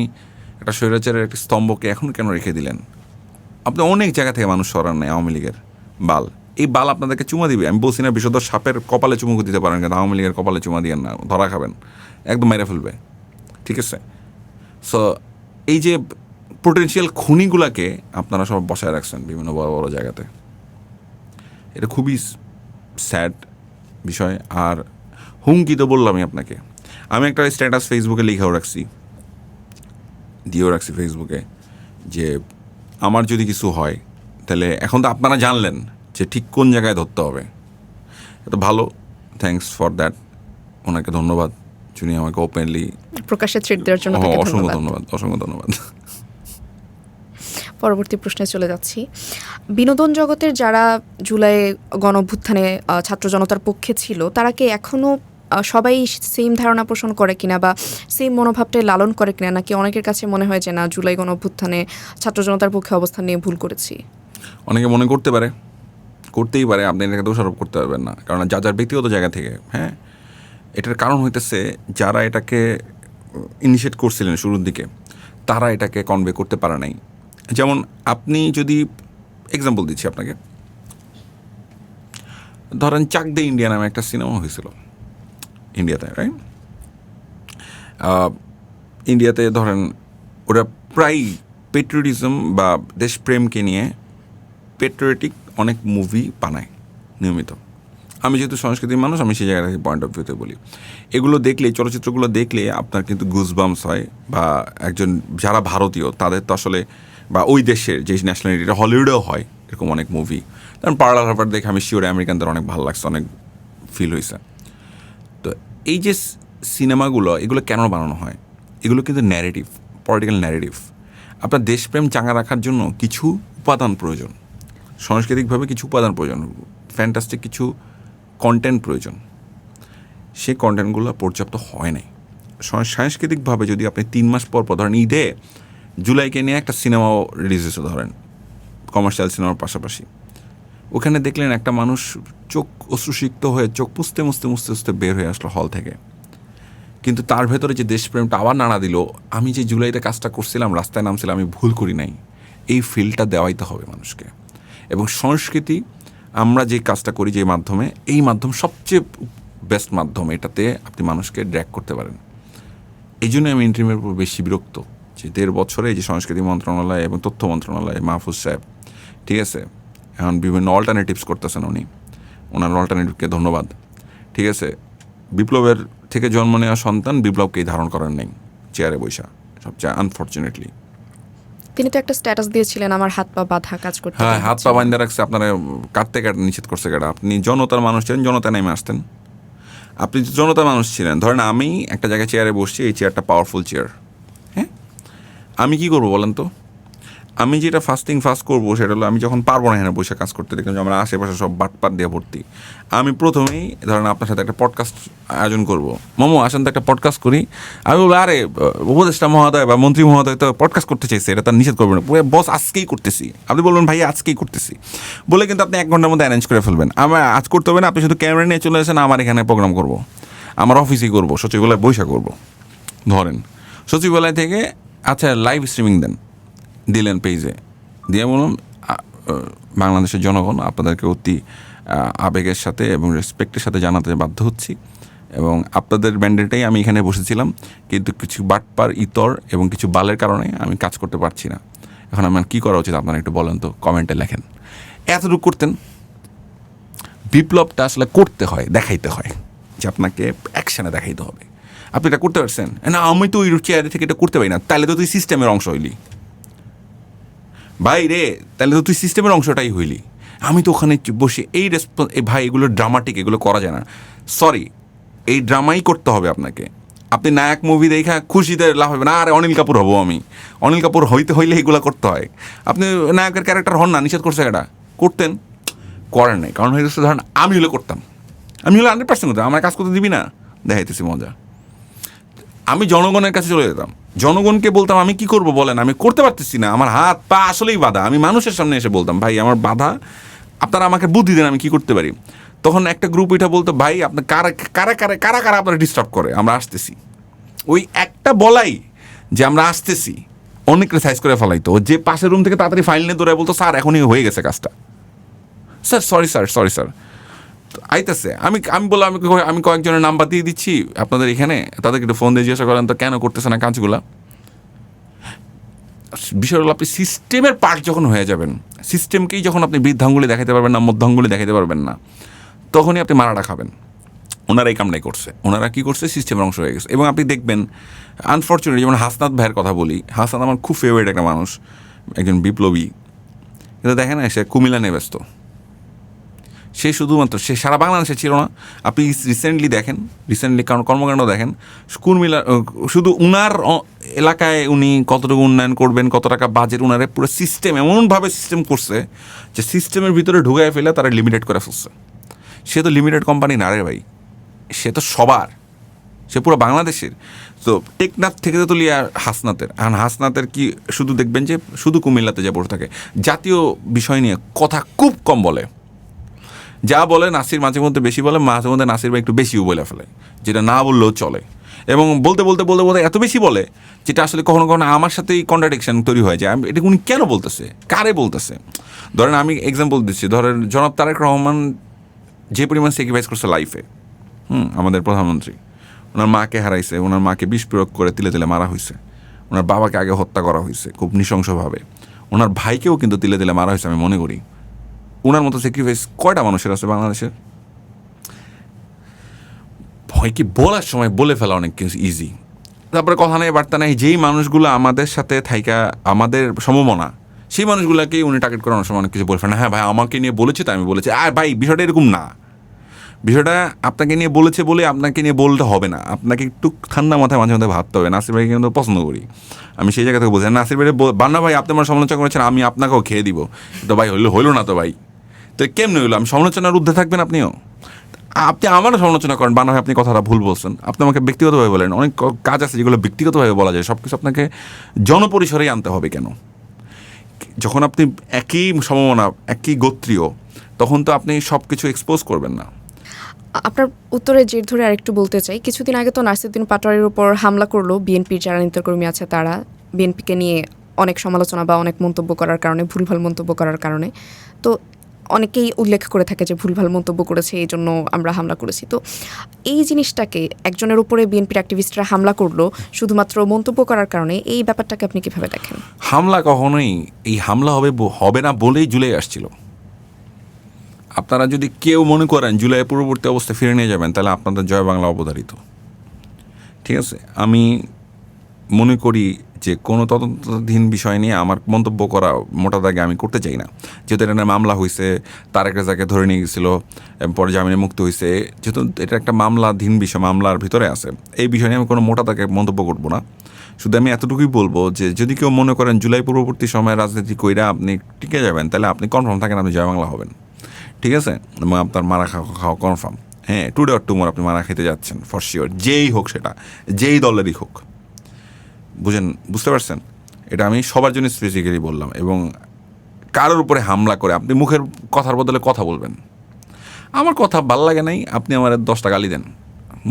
একটা স্বৈরাচারের একটা স্তম্ভকে এখন কেন রেখে দিলেন? আপনি অনেক জায়গা থেকে মানুষ সরান নেই, আওয়ামী লীগের বাল, এই বাল আপনাদেরকে চুমা দিবে। আমি বলছি না বিষধর সাপের কপালে চুমুকু দিতে পারেন, কিন্তু আওয়ামী লীগের কপালে চুমা দিয়েন না, ধরা খাবেন, একদম মেরে ফেলবে, ঠিক আছে? সো এই যে পোটেনশিয়াল খুনিগুলাকে আপনারা সব বসায় রাখছেন বিভিন্ন বড় বড় জায়গাতে, এটা খুবই স্যাড বিষয়। আর হুমকি তো বললামই আপনাকে, আমি একটা স্ট্যাটাস ফেসবুকে দিয়েও রাখছি ফেসবুকে, যে আমার যদি কিছু হয় তাহলে এখন তো আপনারা জানলেন যে ঠিক কোন জায়গায় ধরতে হবে। এটা ভালো, থ্যাঙ্কস ফর দ্যাট, ওনাকে ধন্যবাদ, যিনি আমাকে ওপেনলি প্রকাশ্যে থ্রেট দেওয়ার জন্য অসংখ্য ধন্যবাদ। পরবর্তী প্রশ্নে চলে যাচ্ছি। বিনোদন জগতের যারা জুলাই গণঅভ্যুত্থানে ছাত্র জনতার পক্ষে ছিল, তারা কি এখনও সবাই সেম ধারণা পোষণ করে কিনা, বা সেম মনোভাবটাই লালন করে কিনা, নাকি অনেকের কাছে মনে হয় যে না, জুলাই গণঅভ্যুত্থানে ছাত্র জনতার পক্ষে অবস্থান নিয়ে ভুল করেছি? অনেকে মনে করতেই পারে, আপনি এটাকে দোষারোপ করতে পারবেন না, কারণ যার ব্যক্তিগত জায়গা থেকে। হ্যাঁ, এটার কারণ হইতেছে যারা এটাকে ইনিশিয়েট করছিলেন শুরুর দিকে, তারা এটাকে কনভে করতে পারে নাই। যেমন আপনি যদি এক্সাম্পল দিচ্ছি আপনাকে, ধরেন চাক দে ইন্ডিয়া নামে একটা সিনেমা হয়েছিল ইন্ডিয়াতে, রাইট? ইন্ডিয়াতে ধরেন ওরা প্রায় পেট্রিয়টিজম বা দেশপ্রেমকে নিয়ে পেট্রিয়টিক অনেক মুভি বানায় নিয়মিত। আমি যেহেতু সংস্কৃতির মানুষ, আমি সেই জায়গা থেকে পয়েন্ট অফ ভিউতে বলি, এগুলো দেখলে, চলচ্চিত্রগুলো দেখলে আপনার কিন্তু গুজবাম্পস হয়। বা যারা ভারতীয় তাদের তো আসলে, বা ওই দেশের যে ন্যাশনালিটিটা, হলিউডেও হয় এরকম অনেক মুভি। কারণ পার্ল হারবার দেখে আমি শিওর আমেরিকানদের অনেক ভালো লাগছে, অনেক ফিল হয়েছে। তো এই যে সিনেমাগুলো, এগুলো কেন বানানো হয়? এগুলো কিন্তু ন্যারেটিভ, পলিটিক্যাল ন্যারেটিভ। আপনার দেশপ্রেম চাঙ্গা রাখার জন্য কিছু উপাদান প্রয়োজন, সাংস্কৃতিকভাবে কিছু উপাদান প্রয়োজন, ফ্যান্টাস্টিক কিছু কন্টেন্ট প্রয়োজন। সেই কন্টেন্টগুলো পর্যাপ্ত হয় নাই। সাংস্কৃতিকভাবে যদি আপনি 3 মাস পর ধরেন ঈদে জুলাইকে নিয়ে একটা সিনেমাও রিলিজ হয়েছে, ধরেন কমার্শিয়াল সিনেমার পাশাপাশি, ওখানে দেখলেন একটা মানুষ চোখ অশ্রুসিক্ত হয়ে চোখ মুছতে মুছতে বের হয়ে আসলো হল থেকে, কিন্তু তার ভেতরে যে দেশপ্রেমটা আবার নাড়া দিল, আমি যে জুলাইতে কাজটা করছিলাম, রাস্তায় নামছিলাম, আমি ভুল করি নাই, এই ফিলটা দেওয়াই তো হবে মানুষকে। এবং সংস্কৃতি আমরা যে কাজটা করি যে মাধ্যমে, এই মাধ্যম সবচেয়ে বেস্ট মাধ্যম, এটাতে আপনি মানুষকে ড্র্যাগ করতে পারেন। এই জন্য আমি ইন্টারিমের উপর বেশি বিরক্ত যে 1.5 বছরে যে সংস্কৃতি মন্ত্রণালয় এবং তথ্য মন্ত্রণালয়, মাহফুজ সাহেব, ঠিক আছে, এখন বিভিন্ন অল্টারনেটিভস করতেছেন উনি, ওনার অল্টারনেটিভকে ধন্যবাদ, ঠিক আছে। বিপ্লবের থেকে জন্ম নেওয়া সন্তান বিপ্লবকেই ধারণ করার নেই চেয়ারে বৈশা, সবচেয়ে আনফর্চুনেটলি। তিনি তো একটা স্ট্যাটাস দিয়েছিলেন আমার হাত পা বাঁধা, কাজ করতে হ্যাঁ, দেওয়া হাত হচ্ছে পা না। বান্ধা রাখছে, আপনারা কাটতে নিষেধ করছে কেটা? আপনি জনতার মানুষ ছিলেন, জনতা নেমে আসতেন। আপনি জনতার মানুষ ছিলেন, ধরেন আমি একটা জায়গায় চেয়ারে বসছি, এই চেয়ারটা পাওয়ারফুল চেয়ার, হ্যাঁ, আমি কি করবো বলেন তো? আমি যেটা ফার্স্ট করবো সেটা হলো, আমি যখন পারবো না এখানে বসে কাজ করতে, দেখলাম যে আমার আশেপাশে সব বাটপাট দিয়ে ভর্তি, আমি প্রথমেই ধরেন আপনার সাথে একটা পডকাস্ট আয়োজন করবো, মোমো আসেন তো একটা পডকাস্ট করি, আমি বলবো আরে উপদেষ্টা মহোদয় বা মন্ত্রী মহোদয় তো পডকাস্ট করতে চাইছে, এটা তার নিষেধ করবেন, বস আজকেই করতেছি, আপনি বলবেন ভাই আজকেই করতেছি বলে কিন্তু আপনি 1 ঘন্টার মধ্যে অ্যারেঞ্জ করে ফেলবেন। আমার আজ করতে হবে না, আপনি শুধু ক্যামেরা নিয়ে চলে আসেন, আমার এখানে প্রোগ্রাম করবো, আমার অফিসেই করবো, সচিবালয় বৈশা করবো, ধরেন সচিবালয় থেকে আচ্ছা লাইভ স্ট্রিমিং দিলেন পেজে, দিয়ে বলুন বাংলাদেশের জনগণ আপনাদেরকে অতি আবেগের সাথে এবং রেসপেক্টের সাথে জানাতে বাধ্য হচ্ছি, এবং আপনাদের ব্যান্ডেটাই আমি এখানে বসেছিলাম, কিন্তু কিছু বাটপার ইতর এবং কিছু বালের কারণে আমি কাজ করতে পারছি না, এখন আমার কী করা উচিত আপনারা একটু বলেন তো, কমেন্টে লেখেন। এতটুকু করতেন। বিপ্লবটা আসলে করতে হয়, দেখাইতে হয়, যে আপনাকে অ্যাকশানে দেখাইতে হবে। আপনি এটা করতে পারছেন না, আমি তো ওই চেয়ারে থেকে এটা করতে পারি না, তাহলে তো তুই সিস্টেমের অংশ হইলি ভাই রে, তাহলে তো তুই সিস্টেমের অংশটাই হইলি। আমি তো ওখানে বসে এই ভাই এগুলো ড্রামাটিক, এগুলো করা যায় না, সরি, এই ড্রামাই করতে হবে আপনাকে। আপনি নায়ক মুভি দেখা খুশিতে লাভ হবে না, আরে অনিল কাপুর হবো আমি, অনিল কাপুর হইতে হইলে এগুলো করতে হয়। আপনি নায়কের ক্যারেক্টার হন না, নিষেধ করছে এটা করতেন, করেন নাই, কারণ হয়ে গেছে ধরেন আমি হলে করতাম, আমি হলে 100% করতাম, আমার কাজ করতে দিবি না, দেখাইতেছি মজা। আমি জনগণের কাছে চলে যেতাম, জনগণকে বলতাম আমি কি করব বলেন, আমি করতে পারতেছি না, আমার হাত পা আসলেই বাধা, আমি মানুষের সামনে এসে বলতাম ভাই আমার বাধা, আপনারা আমাকে বুদ্ধি দেন আমি কি করতে পারি। তখন একটা গ্রুপ এটা বলতো ভাই আপনার কারা আপনারা ডিস্টার্ব করে, আমরা আসতেছি। ওই একটা বলাই যে আমরা আসতেছি অনেকটা সাইজ করে ফেলাইতো, যে পাশের রুম থেকে তাড়াতাড়ি ফাইল নিয়ে দৌড়ায় বলতো স্যার এখনই হয়ে গেছে কাজটা, স্যার সরি স্যার আইতেছে। আমি বললাম আমি কয়েকজনের নাম্বার দিয়ে দিচ্ছি আপনাদের এখানে, তাদেরকে একটু ফোন দিয়ে জিজ্ঞাসা করেন তো কেন করতেছে না কাজগুলা। বিষয় হলো আপনি সিস্টেমের পার্ট যখন হয়ে যাবেন, সিস্টেমকেই যখন আপনি বৃদ্ধাঙ্গুলি দেখাতে পারবেন না, মধ্যাঙ্গুলি দেখাতে পারবেন না, তখনই আপনি মারাটা খাবেন। ওনারা এই কামটাই করছে, ওনারা কী করছে, সিস্টেমের অংশ হয়ে গেছে। এবং আপনি দেখবেন আনফর্চুনেটলি, যেমন হাসনাত ভাইয়ের কথা বলি, হাসনাত আমার খুব ফেভারিট একটা মানুষ, একজন বিপ্লবী, কিন্তু দেখেন না সে কুমিল্লা নিয়ে ব্যস্ত, সে শুধুমাত্র সে সারা বাংলাদেশে ছিল না। আপনি রিসেন্টলি কারণ কর্মকাণ্ড দেখেন, কুমিল্লা শুধু উনার এলাকায় উনি কতটুকু উন্নয়ন করবেন, কত টাকা বাজেট, উনারে পুরো সিস্টেম এমনভাবে সিস্টেম করছে যে সিস্টেমের ভিতরে ঢুকায় ফেলে তারা লিমিটেড করে ফেলছে। সে তো লিমিটেড কোম্পানি না রে ভাই, সে তো সবার, সে পুরো বাংলাদেশের। তো টেকনাফ থেকে তো তুলিয়া হাসনাতের কি শুধু দেখবেন যে শুধু কুমিল্লাতে যে বসে থাকে, জাতীয় বিষয় নিয়ে কথা খুব কম বলে, যা বলে নাসির মাঝে মধ্যে বেশি বলে, মাঝে মধ্যে নাসির ভাই একটু বেশিও বলে ফেলে, যেটা না বললেও চলে। এবং বলতে এত বেশি বলে যেটা আসলে কখনো কখনো আমার সাথেই কন্ট্রাডিকশন তৈরি হয়ে যায়। এটা উনি কেন বলতেছে, কারে বলতেছে? ধরেন আমি এক্সাম্পল দিচ্ছি, ধরেন জনাব তারেক রহমান যে পরিমাণ স্যাক্রিফাইস করছে লাইফে, আমাদের প্রধানমন্ত্রী ওনার মাকে হারাইছে, ওনার মাকে বিষ প্রয়োগ করে তিলে তিলে মারা হয়েছে, ওনার বাবাকে আগে হত্যা করা হয়েছে খুব নৃশংসভাবে, ওনার ভাইকেও কিন্তু তিলে তিলে মারা হয়েছে। আমি মনে করি ওনার মতো স্যাক্রিফাইস কয়টা মানুষের আছে বাংলাদেশের? ভয় কি বলার সময় বলে ফেলা অনেক কিছু ইজি, তারপরে কথা নেই বার্তা নেই। যেই মানুষগুলো আমাদের সাথে থাইকা আমাদের সমমনা, সেই মানুষগুলোকেই উনি টার্গেট করে অনেক সময় অনেক কিছু বলে ফেলেন। হ্যাঁ ভাই আমাকে নিয়ে বলেছে তো আমি বলেছি, আর ভাই বিষয়টা এরকম না, বিষয়টা আপনাকে নিয়ে বলেছে বলে আপনাকে নিয়ে বলতে হবে না, আপনাকে একটু ঠান্ডা মাথায় মাঝে মাঝে ভাবতে হবে। নাসির ভাইকে কিন্তু পছন্দ করি আমি, সেই জায়গা থেকে বলছি নাসির ভাই বান্না ভাই আপনি আমার সমালোচনা করেছেন, আমি আপনাকেও খেয়ে দিব, তো ভাই হইলো না তো ভাই, তো কেমনি হইলো? আমি সমালোচনার ঊর্ধ্বে থাকবেন আপনিও? আপনি আমারও সমালোচনা করেন, বানা হয় আপনি কথাটা ভুল বলছেন, আপনি আমাকে ব্যক্তিগতভাবে বলেন। অনেক কাজ আছে যেগুলো ব্যক্তিগতভাবে বলা যায়, সব কিছু আপনাকে জনপরিসরেই আনতে হবে কেন? যখন আপনি একই সমমনা, একই গোত্রীয়, তখন তো আপনি সব কিছু এক্সপোজ করবেন না। আপনার উত্তরে জের ধরে আরেকটু বলতে চাই, কিছুদিন আগে তো নাসিরউদ্দিন পাটোয়ারির উপর হামলা করলো বিএনপির যারা নেতাকর্মী আছে তারা, বিএনপিকে নিয়ে অনেক সমালোচনা বা অনেক মন্তব্য করার কারণে, ভুলভাল মন্তব্য করার কারণে। তো অনেকেই উল্লেখ করে থাকে যে ভুলভাল মন্তব্য করেছে, এই জন্য আমরা হামলা করেছি। তো এই জিনিসটাকে, একজনের উপরে বিএনপির অ্যাক্টিভিস্টরা হামলা করলো শুধুমাত্র মন্তব্য করার কারণে, এই ব্যাপারটাকে আপনি কিভাবে দেখেন? হামলা কখনোই, এই হামলা হবে না বলেই জুলাই আসছিল। আপনারা যদি কেউ মনে করেন জুলাই পূর্ববর্তী অবস্থায় ফিরে নিয়ে যাবেন, তাহলে আপনাদের জয় বাংলা অবধারিত। ঠিক আছে, আমি মনে করি যে কোনো তদন্তাধীন বিষয় নিয়ে আমার মন্তব্য করা মোটা দাগে আমি করতে চাই না। যেহেতু এটা মামলা হয়েছে, তারেক রেজাকে ধরে নিয়ে গেছিলো, পরে জামিনে মুক্ত হয়েছে, যেহেতু এটা একটা মামলাধীন বিষয়, মামলার ভিতরে আছে, এই বিষয় নিয়ে আমি কোনো মোটা দাগে মন্তব্য করবো না। শুধু আমি এতটুকুই বলবো যে যদি কেউ মনে করেন জুলাই পূর্ববর্তী সময়ে রাজনীতি কইরা আপনি টিকে যাবেন, তাহলে আপনি কনফার্ম থাকেন আপনি জয় বাংলা হবেন। ঠিক আছে, এবং আপনার মারা খাওয়া কনফার্ম। হ্যাঁ, টুডে অর টুমোর আপনি মারা খেতে যাচ্ছেন ফর শিওর, যেই হোক সেটা, যেই দলেরই হোক। বুঝতে পারছেন? এটা আমি সবার জন্য স্পেসিফিক্যালি বললাম। এবং কারোর উপরে হামলা করে আপনি মুখের কথার বদলে কথা বলবেন, আমার কথা ভাল লাগে নাই, আপনি আমার 10টা গালি দেন,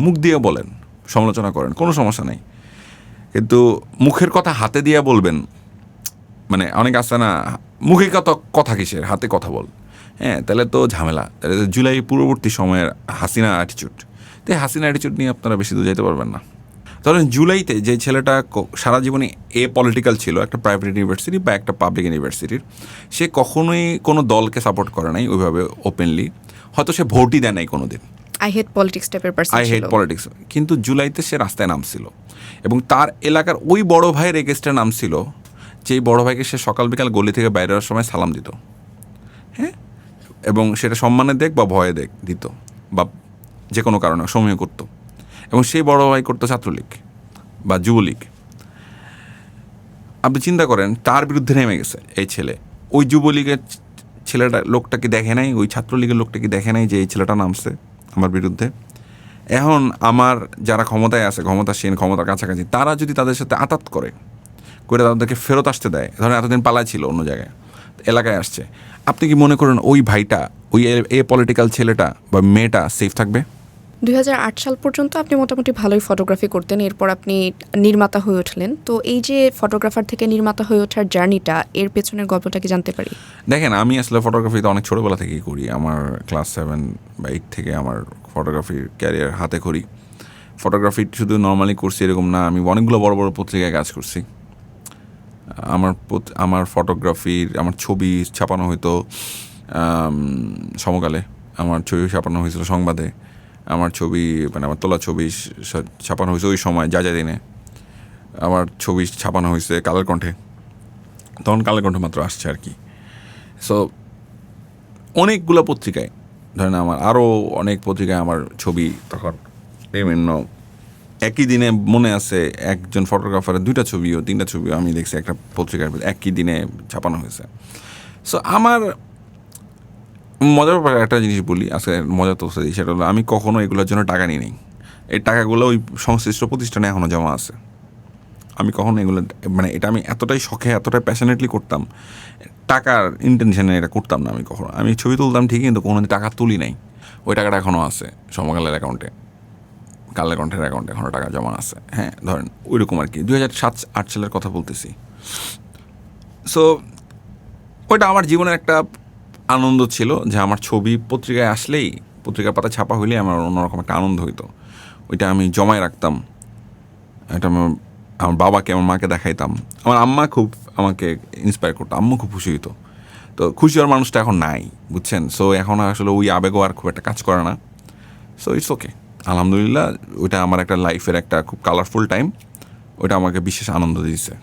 মুখ দিয়ে বলেন, সমালোচনা করেন, কোনো সমস্যা নেই। কিন্তু মুখের কথা হাতে দিয়ে বলবেন, মানে অনেক আছে না, মুখে কথা কিসের, হাতে কথা বল। হ্যাঁ, তাহলে তো ঝামেলা। তাহলে জুলাই পূর্ববর্তী সময়ের হাসিনা অ্যাটিচিউড, তো হাসিনা অ্যাটিচিউড নিয়ে আপনারা বেশি দূর যেতে পারবেন না। ধরেন জুলাইতে যে ছেলেটা সারা জীবনে পলিটিক্যাল ছিল, একটা প্রাইভেট ইউনিভার্সিটি বা একটা পাবলিক ইউনিভার্সিটির, সে কখনোই কোনো দলকে সাপোর্ট করে নাই ওইভাবে ওপেনলি, হয়তো সে ভোটই দেয় নাই কোনো দিন। আই হেট পলিটিক্স টাইপের পারসন ছিল। আই হেট পলিটিক্স, কিন্তু জুলাইতে সে রাস্তায় নামছিল এবং তার এলাকার ওই বড় ভাইয়ের এগেস্টে নামছিল, যেই বড় ভাইকে সে সকাল বিকাল গলি থেকে বাইরে হওয়ার সময় সালাম দিত। হ্যাঁ, এবং সেটা সম্মানে দেখ বা ভয়ে দিত বা যে কোনো কারণে সময় করতো। এবং সেই বড় ভাই করতো ছাত্রলীগ বা যুবলীগ। আপনি চিন্তা করেন, তার বিরুদ্ধে নেমে গেছে এই ছেলে। ওই যুবলীগের লোকটাকে দেখে নাই, ওই ছাত্রলীগের লোকটাকে দেখে নাই যে এই ছেলেটা নামছে আমার বিরুদ্ধে। এখন আমার যারা ক্ষমতায় আছে, ক্ষমতাসীন, ক্ষমতার কাছাকাছি, তারা যদি তাদের সাথে আতাত করে তাদেরকে ফেরত আসতে দেয়, ধরেন এতদিন পালায় ছিল অন্য জায়গায়, এলাকায় আসছে, আপনি কি মনে করেন ওই ভাইটা, ওই পলিটিক্যাল ছেলেটা বা মেয়েটা সেফ থাকবে? 2008 সাল পর্যন্ত আপনি মোটামুটি ভালোই ফটোগ্রাফি করতেন, এরপর আপনি নির্মাতা হয়ে উঠলেন। তো এই যে ফটোগ্রাফার থেকে নির্মাতা হয়ে ওঠার জার্নিটা, এর পেছনের গল্পটা কি জানতে পারি? দেখেন, আমি আসলে ফটোগ্রাফিতে অনেক ছোটোবেলা থেকেই করি। আমার ক্লাস 7 বা 8 থেকে আমার ফটোগ্রাফির ক্যারিয়ার হাতে করি। ফটোগ্রাফি শুধু নর্মালি করছি এরকম না, আমি অনেকগুলো বড় বড় পত্রিকায় কাজ করছি। আমার ফটোগ্রাফির, আমার ছবি ছাপানো হতো সমকালে, আমার ছবি ছাপানো হয়েছিল সংবাদে, আমার ছবি মানে আমার তোলা ছবি ছাপানো হয়েছে ওই সময় যা দিনে। আমার ছবি ছাপানো হয়েছে কালের কণ্ঠে, তখন কালের কণ্ঠে মাত্র আসছে আর কি। সো অনেকগুলো পত্রিকায়, ধরেন আমার আরও অনেক পত্রিকায় আমার ছবি তখন বিভিন্ন, একই দিনে মনে আছে একজন ফটোগ্রাফারের 2টা ছবিও 3টা ছবিও আমি দেখছি একটা পত্রিকার একই দিনে ছাপানো হয়েছে। সো আমার মজার ব্যাপার একটা জিনিস বলি, আজকে মজা তো সেটা হলো আমি কখনো এগুলোর জন্য টাকা নিই নি। এই টাকাগুলো ওই সংশ্লিষ্ট প্রতিষ্ঠানে এখনও জমা আছে। আমি কখনো এগুলো, মানে এটা আমি এতটাই শখে, এতটাই প্যাশনেটলি করতাম, টাকার ইন্টেনশনে এটা করতাম না। আমি ছবি তুলতাম ঠিকই, কিন্তু কোনো টাকা তুলি নাই। ওই টাকাটা এখনও আছে সমকালের অ্যাকাউন্টে, কালের কণ্ঠের অ্যাকাউন্টে এখনও টাকা জমা আছে। হ্যাঁ, ধরেন ওইরকম আর কি, 2007-08 সালের কথা বলতেছি। সো ওইটা আমার জীবনের একটা আনন্দ ছিল যে আমার ছবি পত্রিকায় আসলেই, পত্রিকার পাতা ছাপা হইলেই আমার অন্যরকম একটা আনন্দ হইতো। ওইটা আমি জমায় রাখতাম, এটা আমার বাবাকে, আমার মাকে দেখাইতাম। আমার আম্মা খুব আমাকে ইন্সপায়ার করতো, আম্মু খুব খুশি হইতো। তো খুশি হওয়ার মানুষটা এখন নাই, বুঝছেন? সো এখন আসলে ওই আবেগও আর খুব একটা কাজ করে না। সো ইটস ওকে, আলহামদুলিল্লাহ। ওইটা আমার একটা লাইফের একটা খুব কালারফুল টাইম, ওইটা আমাকে বিশেষ আনন্দ দিয়েছে।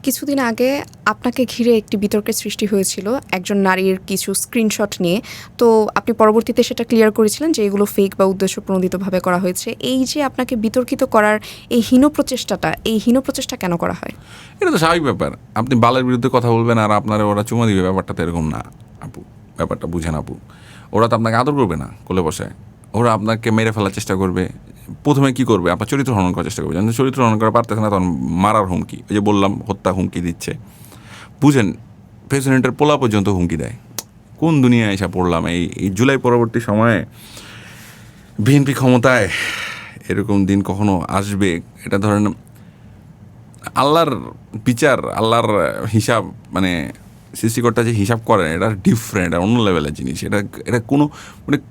কিছুদিন আগে আপনাকে ঘিরে একটি বিতর্কের সৃষ্টি হয়েছিল একজন নারীর কিছু স্ক্রিনশট নিয়ে। তো আপনি পরবর্তীতে সেটা ক্লিয়ার করেছিলেন যে এগুলো ফেক বা উদ্দেশ্যপ্রণোদিতভাবে করা হয়েছে। এই যে আপনাকে বিতর্কিত করার এই হীন প্রচেষ্টা কেন করা হয়? এটা তো স্বাভাবিক ব্যাপার। আপনি বালের বিরুদ্ধে কথা বলবেন আর আপনারা ওরা চুমা দিবে, ব্যাপারটা তো এরকম না আপু। ব্যাপারটা বুঝেন আপু, ওরা তো আপনাকে আদর করবে না কোলে বসায়, ওরা আপনাকে মেরে ফেলার চেষ্টা করবে। প্রথমে কি করবে, আপনার চরিত্র হনন করার চেষ্টা করবে। যখন চরিত্র হনন করা পারতেছে না, তখন মারার হুমকি, ওই যে বললাম হত্যা হুমকি দিচ্ছে। বুঝেন, প্রেসিডেন্টের পোলা পর্যন্ত হুমকি দেয়। কোন দুনিয়ায় এসে পড়লাম? এই জুলাই পরবর্তী সময়ে বিএনপি ক্ষমতায়, এরকম দিন কখনো আসবে? এটা ধরেন আল্লাহর বিচার, আল্লাহর হিসাব, মানে সৃষ্টিকর্তা যে হিসাব করেন এটা ডিফারেন্ট, এটা অন্য লেভেলের জিনিস। এটা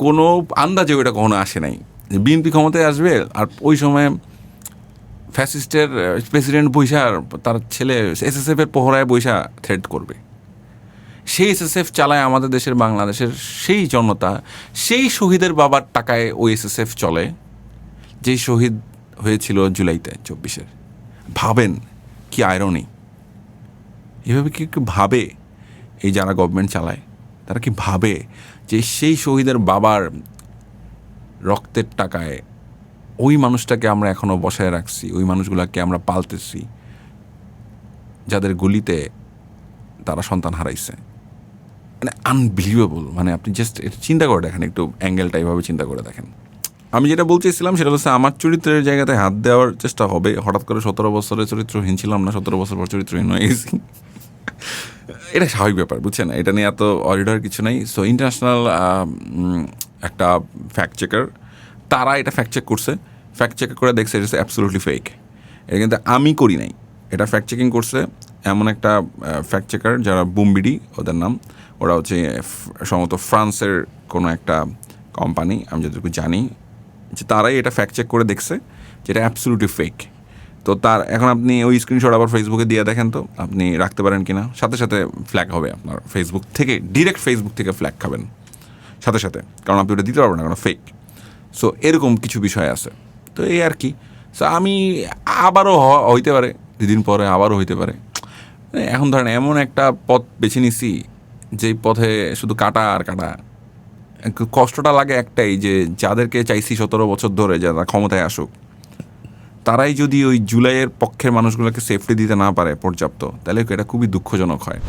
কোনো আন্দাজেও এটা কখনো আসে নাই। বিএনপি ক্ষমতায় আসবে আর ওই সময় ফ্যাসিস্টের প্রেসিডেন্ট বৈশা তার ছেলে এসএসএফের পহরায় বৈশা থ্রেট করবে। সেই এসএসএফ চালায় আমাদের দেশের, বাংলাদেশের সেই জনতা, সেই শহীদের বাবার টাকায় ওই এসএসএফ চলে, যেই শহীদ হয়েছিল জুলাইতে 24-এর। ভাবেন কি আয়রনি, এভাবে কি ভাবে এই যারা গভর্নমেন্ট চালায়, তারা কি ভাবে যে সেই শহীদের বাবার রক্তের টাকায় ওই মানুষটাকে আমরা এখনও বসায় রাখছি, ওই মানুষগুলোকে আমরা পালতেছি, যাদের গুলিতে তারা সন্তান হারাইছে। মানে আনবিলিভেবল। মানে আপনি জাস্ট চিন্তা করে দেখেন, একটু অ্যাঙ্গেলটা এইভাবে চিন্তা করে দেখেন। আমি যেটা বলতেছিলাম সেটা হচ্ছে আমার চরিত্রের জায়গাতে হাত দেওয়ার চেষ্টা হবে। হঠাৎ করে 17 বছরের চরিত্রহীন ছিলাম না, 17 বছর পর চরিত্রহীন হয়ে গেছি। এটা স্বাভাবিক ব্যাপার, বুঝছেন? এটা নিয়ে এত অডিটর কিছু নেই। সো ইন্টারন্যাশনাল একটা ফ্যাক্ট চেকার, তারা এটা ফ্যাক্ট চেক করছে, ফ্যাক্ট চেক করে দেখছে এটা অ্যাবসলিউটলি ফেক। এটা কিন্তু আমি করি নাই, এটা ফ্যাক্ট চেকিং করছে এমন একটা ফ্যাক্ট চেকার যারা বুমবিডি ওদের নাম। ওরা হচ্ছে সম্ভবত ফ্রান্সের কোনো একটা কোম্পানি, আমি যতটুকু জানি, যে তারাই এটা ফ্যাক্ট চেক করে দেখছে যেটা অ্যাবসলিউটলি ফেক। তো তার এখন আপনি ওই স্ক্রিনশট আবার ফেসবুকে দিয়ে দেখেন তো আপনি রাখতে পারেন কিনা। সাথে সাথে ফ্ল্যাগ হবে আপনার ফেসবুক থেকে, ডিরেক্ট ফেসবুক থেকে ফ্ল্যাগ খাবেন সাথে সাথে, কারণ আপনি ওটা দিতে পারবেন না, কারণ ফেক। সো এরকম কিছু বিষয় আছে। তো এই আর কি। সো আমি আবারও হইতে পারে, 2 দিন পরে আবারও হইতে পারে। এখন ধরেন এমন একটা পথ বেছে নিছি যেই পথে শুধু কাটা আর কাটা। কষ্টটা লাগে একটাই, যে যাদেরকে চাইছি 17 বছর ধরে যারা ক্ষমতায় আসুক, তারাই যদি ওই জুলাইয়ের পক্ষের মানুষগুলোকে সেফটি দিতে না পারে পর্যাপ্ত, তাহলে এটা খুবই দুঃখজনক হয়।